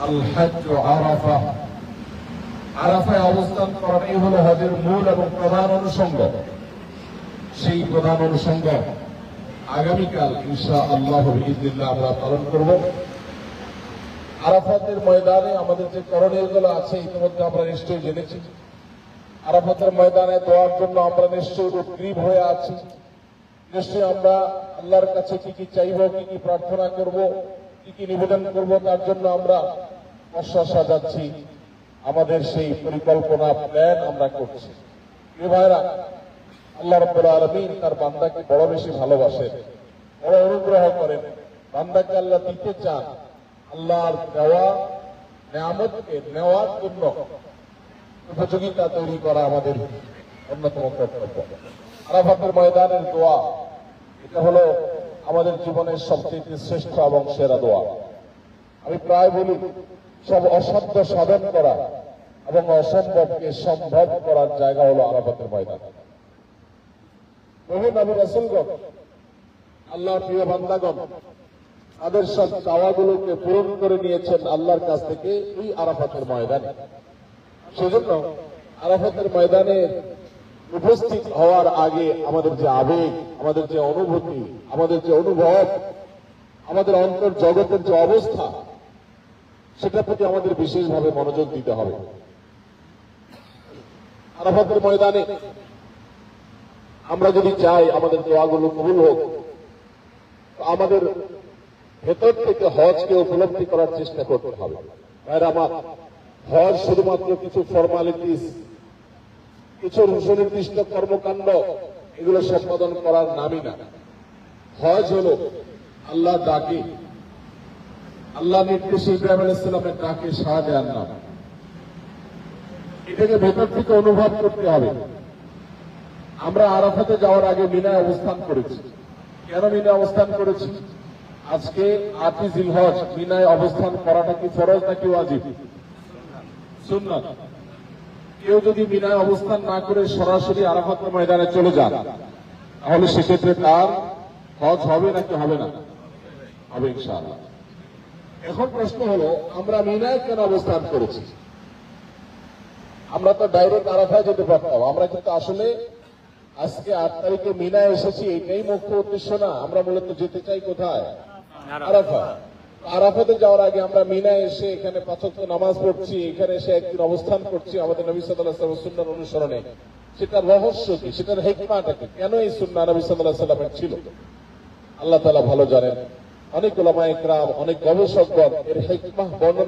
আল হজ্জ আরাফা, আরাফায় অবস্থান করাটাই হলো হজের মূল এবং প্রধান অনুষঙ্গ। সেই প্রধান অনুষঙ্গ আগামীকাল ইনশাআল্লাহ বিইজনিল্লাহ আমরা পালন করব। আরাফাতের ময়দানে আমাদের যে করণীয়গুলো আছে ইতিমধ্যে আমরা নিশ্চয়ই জেনেছি। আরাফাতের ময়দানে দোয়ার জন্য আমরা নিশ্চয়ই উদ্গ্রীব হয়ে আছি। নিশ্চয়ই আমরা আল্লাহর কাছে কি কি চাইব, কি কি প্রার্থনা করব, কি কি নিবেদন করব, তার জন্য আমরা পশ্চা সাজাচ্ছি। আমাদের সেই পরিকল্পনা প্ল্যান আমরা করছি। প্রিয় ভাইরা, আল্লাহ রাব্বুল আলামিন তার বান্দাকে বড় বেশি ভালোবাসেন, বড় অনুগ্রহ করেন। বান্দাকে আল্লাহ দিতে চান। আল্লাহর দেওয়া নিয়ামতকে নেওয়ার জন্য উপযোগিতা তৈরি করা আমাদের অন্যতম কর্তব্য। আরাফাতের ময়দানের দোয়া, এটা হলো আমাদের জীবনের সবচেয়ে শ্রেষ্ঠ এবং সেরা দোয়া। আমি প্রায় বলি, সব অসাধ্য সাধন করা এবং অসম্ভবকে সম্ভব করার জায়গা হলো আরাফাতের ময়দান। বহু নবী রাসূলগণ, আল্লাহর প্রিয় বান্দাগণ, তাদের সব চাওয়াগুলোকে পূরণ করে নিয়েছেন আল্লাহর কাছ থেকে এই আরাফাতের ময়দানে। সেজন্য আরাফাতের ময়দানে উপস্থিত হওয়ার আগে আমাদের যে আবেগ, আমাদের যে অনুভূতি, আমাদের যে অনুভব, আমাদের অন্তর জগতের যে অবস্থা, সেটার প্রতি আমাদের বিশেষভাবে মনোযোগ দিতে হবে। আরাফাতের ময়দানে আমরা যদি চাই আমাদের দোয়াগুলো কবুল হোক, তো আমাদের ভেতর থেকে হজকে উপলব্ধি করার চেষ্টা করতে হবে। ভাইরা আমার, হজ শুধুমাত্র কিছু ফর্মালিটিস, কিছু সুনির্দিষ্ট কর্মকাণ্ড, এগুলো সম্পাদন করার নামই না। হজ হলো আল্লাহ ডাকে, আল্লাহ নির্দেশে ইব্রাহিম আলাইহিস সালামের ডাকে সাড়া দেওয়ার নাম। এটাকে ভেতর থেকে অনুভব করতে হবে। আমরা আরাফাতে যাওয়ার আগে মিনায় অবস্থান করেছি। কেন মিনায় অবস্থান করেছি? আজকে ৮ই জিলহজ। মিনায় অবস্থান করাটা কি ফরজ নাকি ওয়াজিব? সুন্নাত। কেউ যদি মিনায় অবস্থান না করে সরাসরি আরাফাতের ময়দানে চলে যান, তাহলে সেক্ষেত্রে তার হজ হবে নাকি হবে না? হবে ইনশাআল্লাহ। এখন প্রশ্ন হলো, আমরা মিনায় কেন অবস্থান করেছি? আমরা তো ডাইরেক্ট আরাফায় যেতে পারতাম। আমরা কিন্তু আসলে আজকে ৮ তারিখে মিনায় এসেছি, এটাই মুখ্য উদ্দেশ্য না। আমরা মূলত যেতে চাই কোথায়? আরাফা। আরাফাতে যাওয়ার আগে আমরা মিনায় এসে এখানে ৫ ওয়াক্ত নামাজ পড়ছি, এখানে এসে একদিন অবস্থান করছি আমাদের নবী সাল্লাল্লাহু আলাইহি ওয়াসাল্লামের সুন্নাহ অনুসরণে। সেটার রহস্য কি? সেটার হিকমাটা কি? কেন এই সুন্নাহ নবী সাল্লাল্লাহু আলাইহি ওয়াসাল্লামের ছিল? আল্লাহ তাআলা ভালো জানেন। অনেক উলামায়ে কেরাম, অনেক গবেষকগণ এর হিকমাহ বর্ণনা